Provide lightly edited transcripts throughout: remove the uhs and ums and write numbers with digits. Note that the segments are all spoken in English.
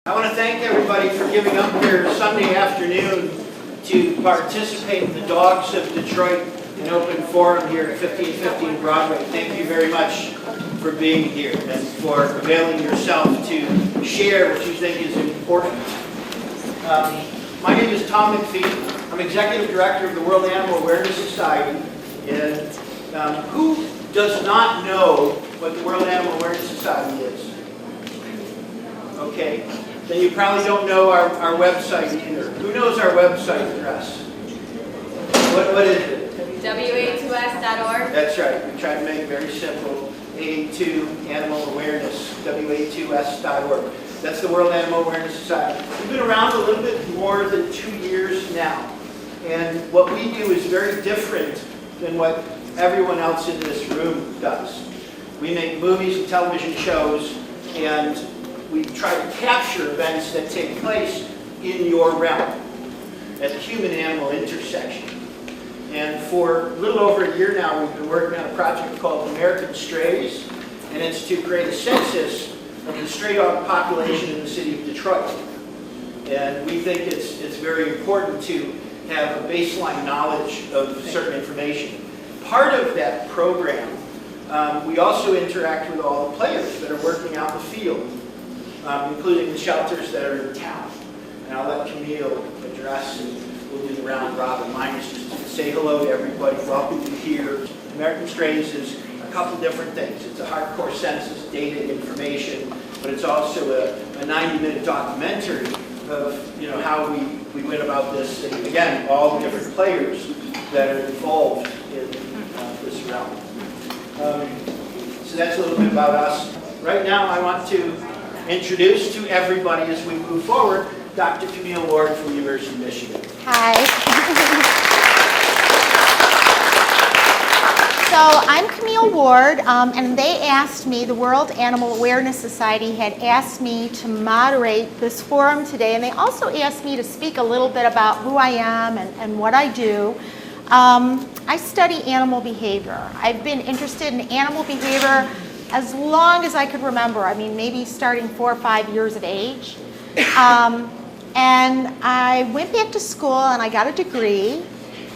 I want to thank everybody for giving up their Sunday afternoon to participate in the Dogs of Detroit, an open forum here at 1515 Broadway. Thank you very much for being here and for availing yourself to share what you think is important. My name is Tom McPhee. I'm Executive Director of the World Animal Awareness Society. And who does not know what the World Animal Awareness Society is? Okay. Then you probably don't know our website either. Who knows our website address? What is it? WA2S.org. That's right. We try to make it very simple. A2 Animal Awareness, WA2S.org. That's the World Animal Awareness Society. We've been around a little bit more than 2 years now. And what we do is very different than what everyone else in this room does. We make movies and television shows, and we try to capture events that take place in your realm at the human-animal intersection. And for a little over a year now, we've been working on a project called American Strays, and it's to create a census of the stray dog population in the city of Detroit. And we think it's very important to have a baseline knowledge of certain information. Part of that program, we also interact with all the players that are working out in the field, including the shelters that are in town. And I'll let Camille address, and we'll do the round robin. Mine is just to say hello to everybody, welcome you here. American Strays is a couple different things. It's a hardcore census, data, information, but it's also a 90-minute documentary of how we went about this, and again, all the different players that are involved in this realm. So that's a little bit about us. Right now, I want to introduce to everybody as we move forward, Dr. Camille Ward from the University of Michigan. Hi. So I'm Camille Ward, and they asked me, the World Animal Awareness Society had asked me to moderate this forum today, and they also asked me to speak a little bit about who I am and what I do. I study animal behavior. I've been interested in animal behavior as long as I could remember. I mean, maybe starting 4 or 5 years of age. And I went back to school and I got a degree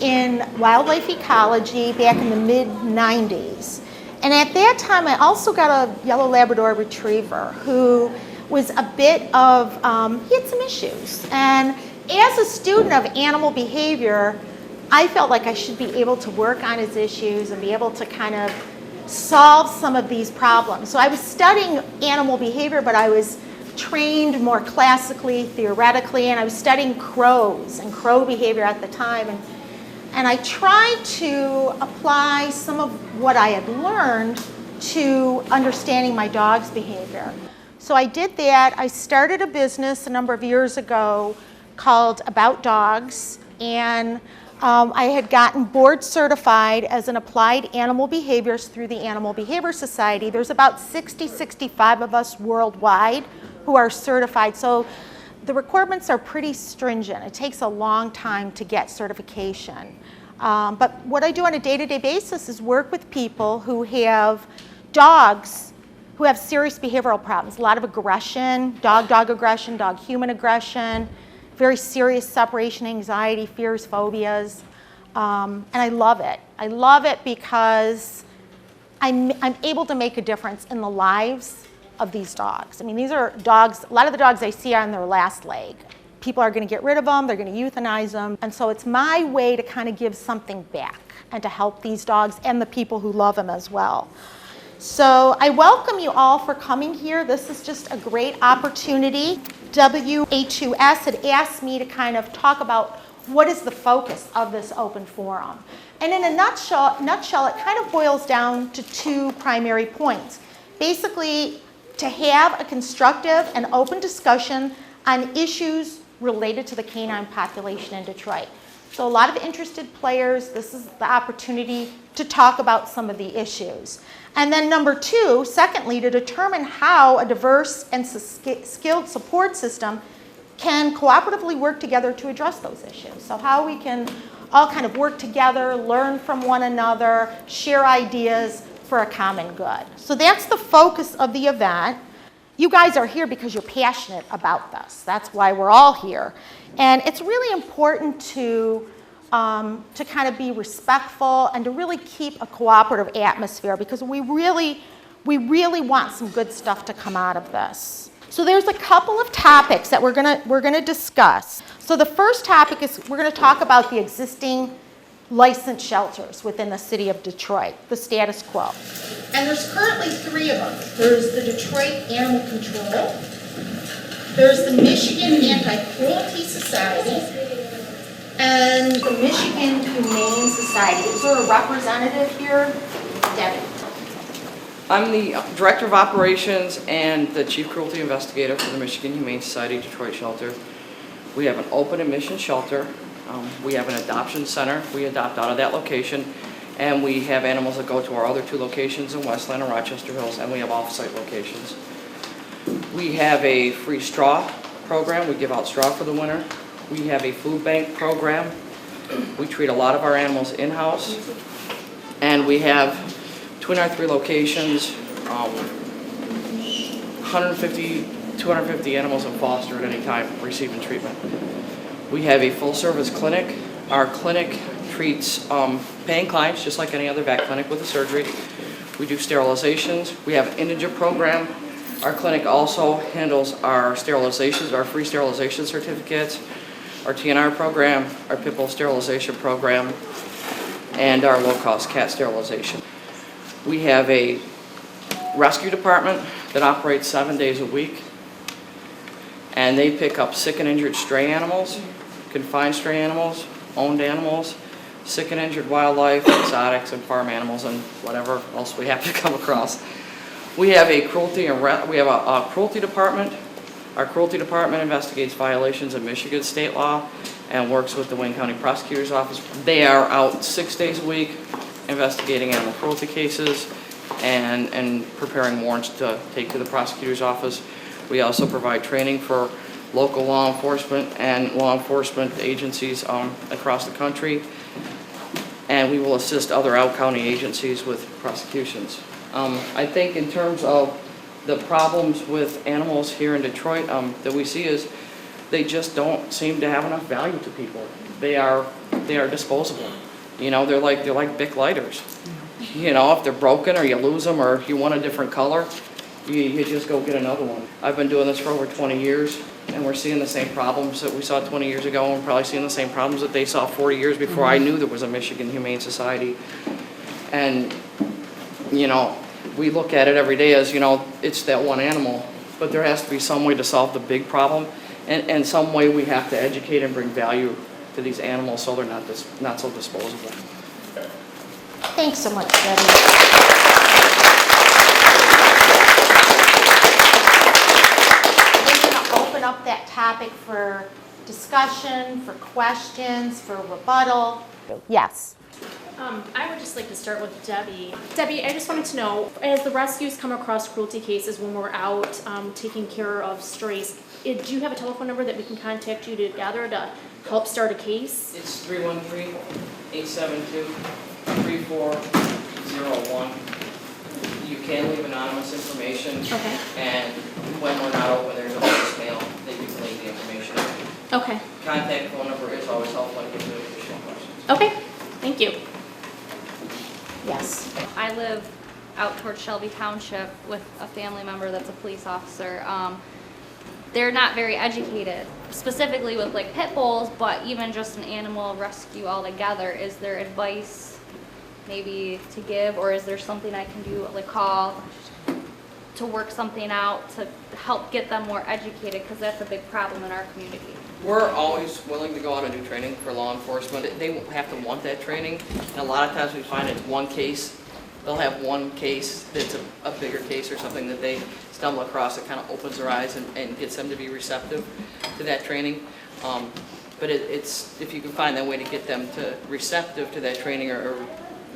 in wildlife ecology back in the mid-90s. And at that time, I also got a yellow Labrador retriever who was a bit of, he had some issues. And as a student of animal behavior, I felt like I should be able to work on his issues and be able to kind of solve some of these problems. So I was studying animal behavior, but I was trained more classically, theoretically, and I was studying crows and crow behavior at the time. And I tried to apply some of what I had learned to understanding my dog's behavior. So I did that. I started a business a number of years ago called About Dogs, and I had gotten board certified as an applied animal behaviorist through the Animal Behavior Society. There's about 65 of us worldwide who are certified. So the requirements are pretty stringent. It takes a long time to get certification. But what I do on a day-to-day basis is work with people who have dogs who have serious behavioral problems. A lot of aggression, dog-dog aggression, dog-human aggression, very serious separation anxiety, fears, phobias, and I love it. I love it because I'm able to make a difference in the lives of these dogs. I mean, these are dogs, a lot of the dogs I see are on their last leg. People are going to get rid of them, they're going to euthanize them, and so it's my way to kind of give something back and to help these dogs and the people who love them as well. So I welcome you all for coming here. This is just a great opportunity. WA2S had asked me to kind of talk about what is the focus of this open forum. And in a nutshell, it kind of boils down to 2 primary points. Basically, to have a constructive and open discussion on issues related to the canine population in Detroit. So a lot of interested players, this is the opportunity to talk about some of the issues. And then number 2, secondly, to determine how a diverse and skilled support system can cooperatively work together to address those issues. So how we can all kind of work together, learn from one another, share ideas for a common good. So that's the focus of the event. you guys are here because you're passionate about this. That's why we're all here. And it's really important to kind of be respectful and to really keep a cooperative atmosphere, because we really want some good stuff to come out of this. So there's a couple of topics that we're gonna discuss. So the first topic is we're gonna talk about the existing licensed shelters within the city of Detroit, the status quo. And there's currently 3 of them. There's the Detroit Animal Control, there's the Michigan Anti-Cruelty Society, and the Michigan Humane Society. Is there a representative here? Debbie. I'm the Director of Operations and the Chief Cruelty Investigator for the Michigan Humane Society Detroit Shelter. We have an open admission shelter. We have an adoption center. We adopt out of that location. And we have animals that go to our other 2 locations in Westland and Rochester Hills, and we have off-site locations. We have a free straw program. We give out straw for the winter. We have a food bank program. We treat a lot of our animals in-house. And we have, between our 3 locations, 250 animals in foster at any time receiving treatment. We have a full-service clinic. Our clinic treats paying clients just like any other vet clinic with a surgery. We do sterilizations. We have an indigent program. Our clinic also handles our sterilizations, our free sterilization certificates, our TNR program, our pit bull sterilization program, and our low-cost cat sterilization. We have a rescue department that operates 7 days a week, and they pick up sick and injured stray animals, confined stray animals, owned animals, sick and injured wildlife, exotics, and farm animals, and whatever else we have to come across. We have a cruelty department. Our cruelty department investigates violations of Michigan state law and works with the Wayne County Prosecutor's Office. They are out 6 days a week investigating animal cruelty cases and preparing warrants to take to the prosecutor's office. We also provide training for local law enforcement and law enforcement agencies across the country, and we will assist other out-county agencies with prosecutions. I think in terms of the problems with animals here in Detroit that we see is they just don't seem to have enough value to people. They are disposable. You know, they're like Bic lighters. You know, if they're broken or you lose them or you want a different color, you just go get another one. I've been doing this for over 20 years, and we're seeing the same problems that we saw 20 years ago, and we're probably seeing the same problems that they saw 40 years before I knew there was a Michigan Humane Society. And, you know, we look at it every day as, you know, it's that one animal, but there has to be some way to solve the big problem, and some way we have to educate and bring value to these animals so they're not so disposable. Thanks so much, Debbie. We're going to open up that topic for discussion, for questions, for rebuttal. Yes. I would just like to start with Debbie. Debbie, I just wanted to know, as the rescues come across cruelty cases when we're out taking care of strays, do you have a telephone number that we can contact you together to help start a case? It's 313-872-3401. You can leave anonymous information. Okay. And when we're not open, there's a voicemail that you can leave the information. Okay. Contact phone number is always helpful to get to additional questions. Okay. Thank you. Yes. I live out towards Shelby Township with a family member that's a police officer. They're not very educated, specifically with like pit bulls, but even just an animal rescue altogether. Is there advice maybe to give, or is there something I can do, like call to work something out to help get them more educated, because that's a big problem in our community? We're always willing to go out and do training for law enforcement. They have to want that training, and a lot of times we find it's one case. They'll have one case that's a bigger case or something that they stumble across that kind of opens their eyes and gets them to be receptive to that training. But it's if you can find that way to get them to receptive to that training or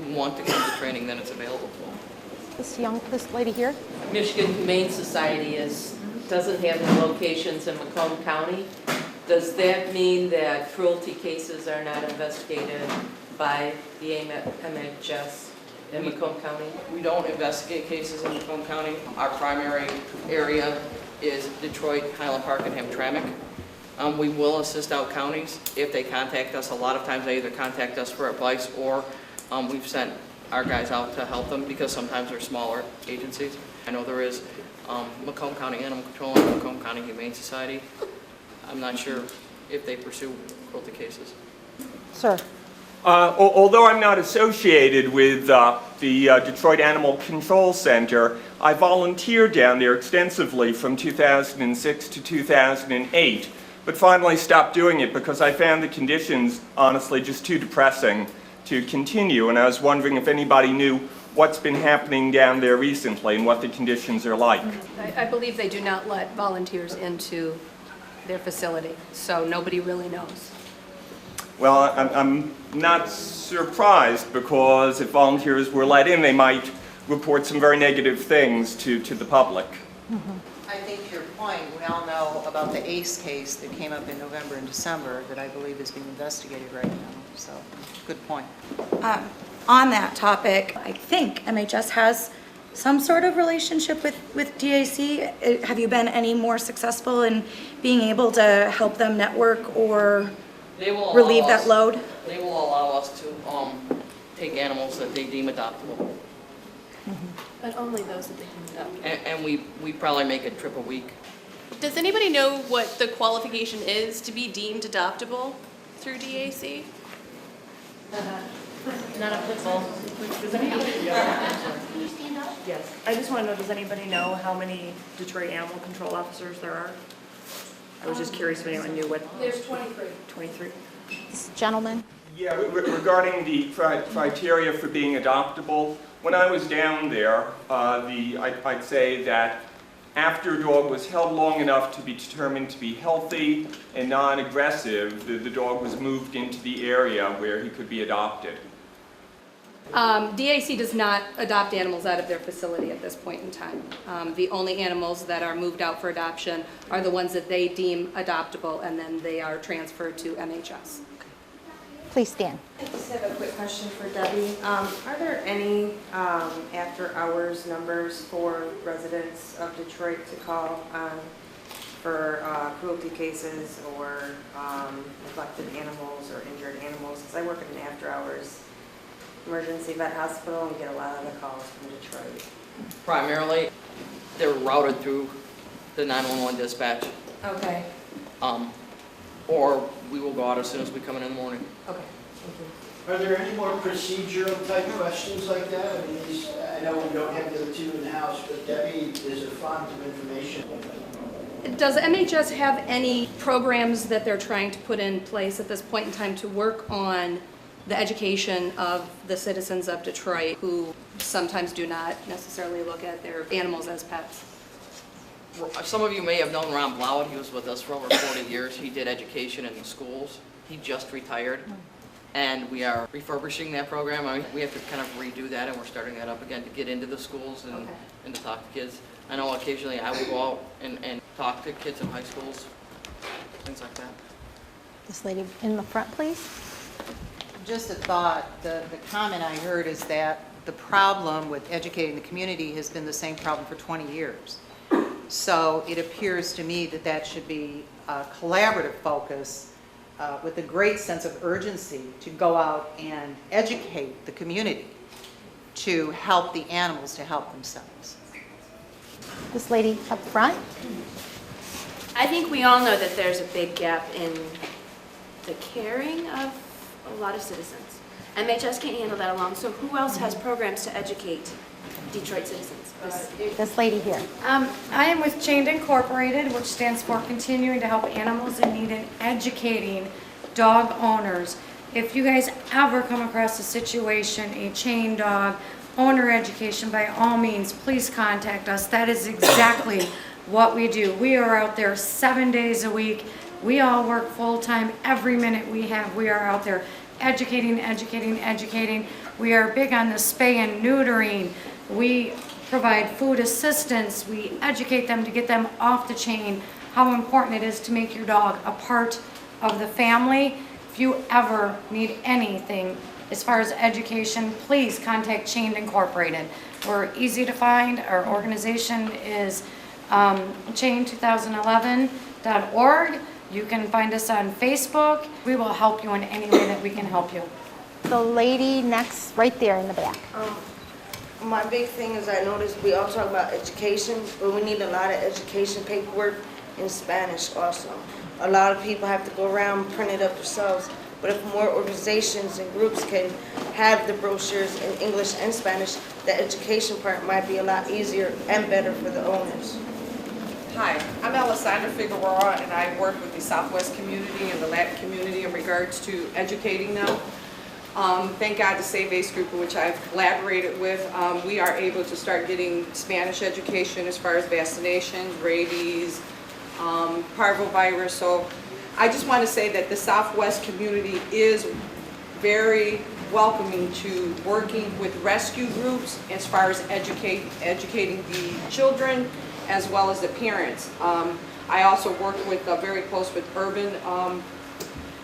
want to come to training, then it's available to them. This lady here. Michigan Humane Society doesn't have any locations in Macomb County. Does that mean that cruelty cases are not investigated by the MHS in Macomb County? We don't investigate cases in Macomb County. Our primary area is Detroit, Highland Park, and Hamtramck. We will assist out counties if they contact us. A lot of times they either contact us for advice or we've sent our guys out to help them because sometimes they're smaller agencies. I know there is Macomb County Animal Control and Macomb County Humane Society. I'm not sure if they pursue cruelty cases. Sir. Although I'm not associated with the Detroit Animal Control Center, I volunteered down there extensively from 2006 to 2008, but finally stopped doing it because I found the conditions, honestly, just too depressing to continue, and I was wondering if anybody knew what's been happening down there recently and what the conditions are like. I believe they do not let volunteers into their facility, so nobody really knows. Well, I'm not surprised because if volunteers were let in, they might report some very negative things to the public. I think your point, we all know about the ACE case that came up in November and December that I believe is being investigated right now, so good point. On that topic, I think MHS has some sort of relationship with DAC. Have you been any more successful in being able to help them network or relieve that load? They will allow us to take animals that they deem adoptable. But only those that they can adopt. And we probably make a trip a week. Does anybody know what the qualification is to be deemed adoptable through DAC? Not a pit bull. Does anybody? Yes. I just want to know, does anybody know how many Detroit Animal Control officers there are? I was just curious if anyone knew what. There's 23. 23. This gentleman. Yeah, regarding the criteria for being adoptable, when I was down there, I'd say that after a dog was held long enough to be determined to be healthy and non-aggressive, the dog was moved into the area where he could be adopted. DAC does not adopt animals out of their facility at this point in time. The only animals that are moved out for adoption are the ones that they deem adoptable, and then they are transferred to MHS. Please stand. I just have a quick question for Debbie. Are there any after-hours numbers for residents of Detroit to call for cruelty cases or neglected animals or injured animals? Because I work at an after-hours emergency vet hospital and get a lot of the calls from Detroit. Primarily, they're routed through the 911 dispatch. Okay. Or we will go out as soon as we come in the morning. Okay. Thank you. Are there any more procedural type questions like that? I mean, I know we don't have the other two in the house, but Debbie is a font of information. Does MHS have any programs that they're trying to put in place at this point in time to work on the education of the citizens of Detroit who sometimes do not necessarily look at their animals as pets? Some of you may have known Ron Blauett. He was with us for over 40 years. He did education in the schools. He just retired. And we are refurbishing that program. I mean, we have to kind of redo that, and we're starting that up again to get into the schools and to talk to kids. I know occasionally I will go out and talk to kids in high schools, things like that. This lady in the front, please. Just a thought, the comment I heard is that the problem with educating the community has been the same problem for 20 years. So it appears to me that that should be a collaborative focus with a great sense of urgency to go out and educate the community to help the animals to help themselves. This lady up front. I think we all know that there's a big gap in the caring of a lot of citizens. MHS can't handle that alone, so who else has programs to educate Detroit citizens? This lady here. I am with Chained Incorporated, which stands for Continuing to Help Animals in Need and Educating Dog Owners. If you guys ever come across a situation, a chained dog, owner education, by all means, please contact us. That is exactly what we do. We are out there 7 days a week. We all work full-time. Every minute we have, we are out there educating. We are big on the spay and neutering. We provide food assistance. We educate them to get them off the chain, how important it is to make your dog a part of the family. If you ever need anything, as far as education, please contact Chained Incorporated. We're easy to find. Our organization is chain2011.org. You can find us on Facebook. We will help you in any way that we can help you. The lady next, right there in the back. My big thing is I noticed we all talk about education, but we need a lot of education paperwork in Spanish also. A lot of people have to go around and print it up themselves, but if more organizations and groups can have the brochures in English and Spanish, the education part might be a lot easier and better for the owners. Hi, I'm Alessandra Figueroa, and I work with the Southwest community and the Latin community in regards to educating them. Thank God the Save Ace group, which I've collaborated with, we are able to start getting Spanish education as far as vaccinations, rabies, parvovirus. So I just want to say that the Southwest community is very welcoming to working with rescue groups as far as educating the children as well as the parents. I also work with very close with Urban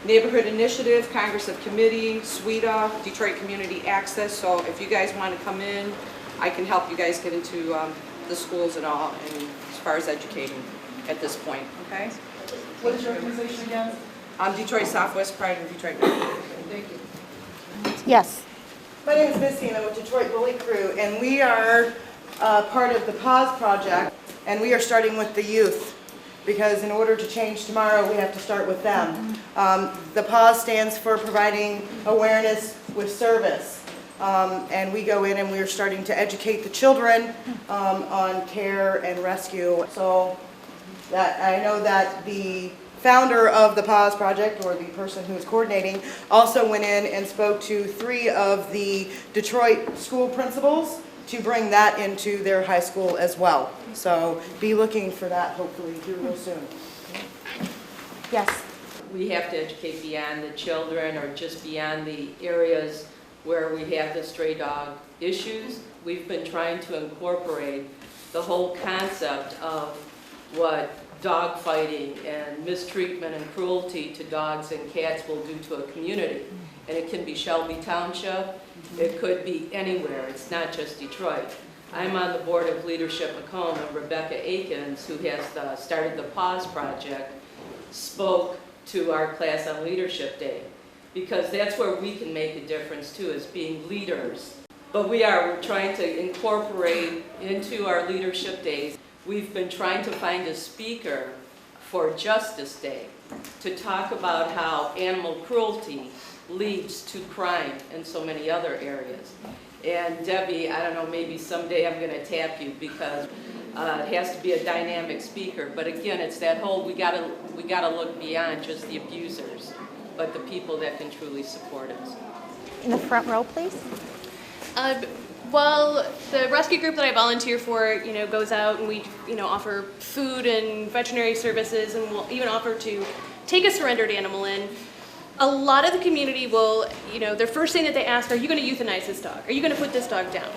Neighborhood Initiative, Congress of Committee, SWEDA, Detroit Community Access. So if you guys want to come in, I can help you guys get into the schools and all, and as far as educating at this point, okay? What is your organization again? Detroit Southwest Pride in Detroit. Thank you. Yes. My name is Missy and I'm with Detroit Bully Crew, and we are part of the Pause Project, and we are starting with the youth, because in order to change tomorrow, we have to start with them. The Pause stands for Providing Awareness with Service, and we go in and we are starting to educate the children on care and rescue. So that I know that the founder of the Pause Project, or the person who is coordinating, also went in and spoke to 3 of the Detroit school principals to bring that into their high school as well. So be looking for that hopefully real soon. Yes. We have to educate beyond the children or just beyond the areas where we have the stray dog issues. We've been trying to incorporate the whole concept of what dog fighting and mistreatment and cruelty to dogs and cats will do to a community. And it can be Shelby Township, it could be anywhere, it's not just Detroit. I'm on the board of Leadership Macomb, and Rebecca Akins, who has started the Pause Project, spoke to our class on Leadership Day. Because that's where we can make a difference too, is being leaders. But we're trying to incorporate into our Leadership Days. We've been trying to find a speaker for Justice Day to talk about how animal cruelty leads to crime in so many other areas. And Debbie, I don't know, maybe someday I'm going to tap you, because it has to be a dynamic speaker. But again, it's that whole, we gotta look beyond just the abusers, but the people that can truly support us. In the front row, please. Well, the rescue group that I volunteer for, goes out and we, offer food and veterinary services, and we'll even offer to take a surrendered animal in. A lot of the community will, their first thing that they ask, are you going to euthanize this dog? Are you going to put this dog down?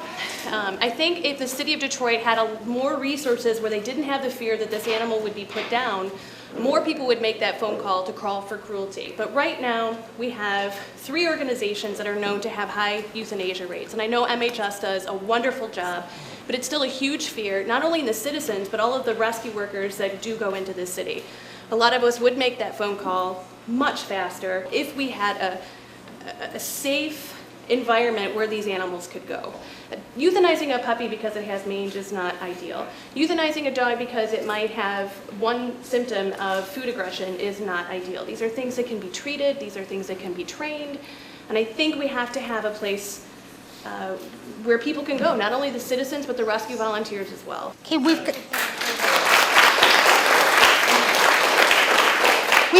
I think if the city of Detroit had more resources where they didn't have the fear that this animal would be put down, more people would make that phone call to call for cruelty. But right now, we have 3 organizations that are known to have high euthanasia rates. And I know MHS does a wonderful job, but it's still a huge fear, not only in the citizens, but all of the rescue workers that do go into this city. A lot of us would make that phone call much faster if we had a safe environment where these animals could go. Euthanizing a puppy because it has mange is not ideal. Euthanizing a dog because it might have one symptom of food aggression is not ideal. These are things that can be treated, these are things that can be trained, and I think we have to have a place where people can go, not only the citizens, but the rescue volunteers as well. Okay, we've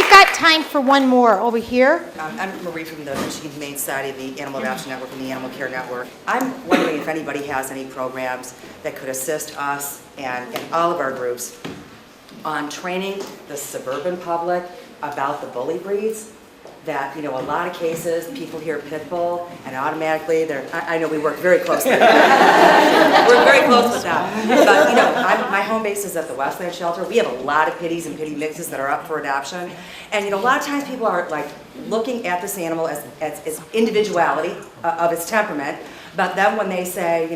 got time for one more over here. I'm Marie from the Michigan Humane Society, the Animal Adoption Network, and the Animal Care Network. I'm wondering if anybody has any programs that could assist us and all of our groups on training the suburban public about the bully breeds, that, a lot of cases, people hear pit bull and automatically I know we work very closely. We're very close with that. But, my home base is at the Westland Shelter. We have a lot of pitties and pitty mixes that are up for adoption. And, a lot of times people are like looking at this animal as individuality of its temperament. But then when they say,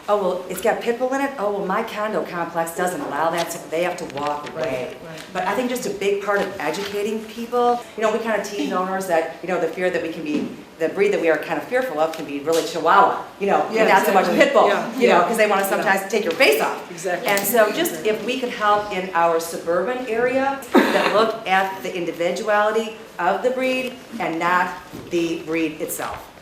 oh, well, it's got pit bull in it, oh, well, my condo complex doesn't allow that, so they have to walk away. Right. But I think just a big part of educating people, we kind of tease owners that, the fear that we can be, the breed that we are kind of fearful of can be really Chihuahua, and not so much pit bull, because they want to sometimes take your face off. Exactly. And so just if we could help in our suburban area that look at the individuality of the breed and not the breed itself.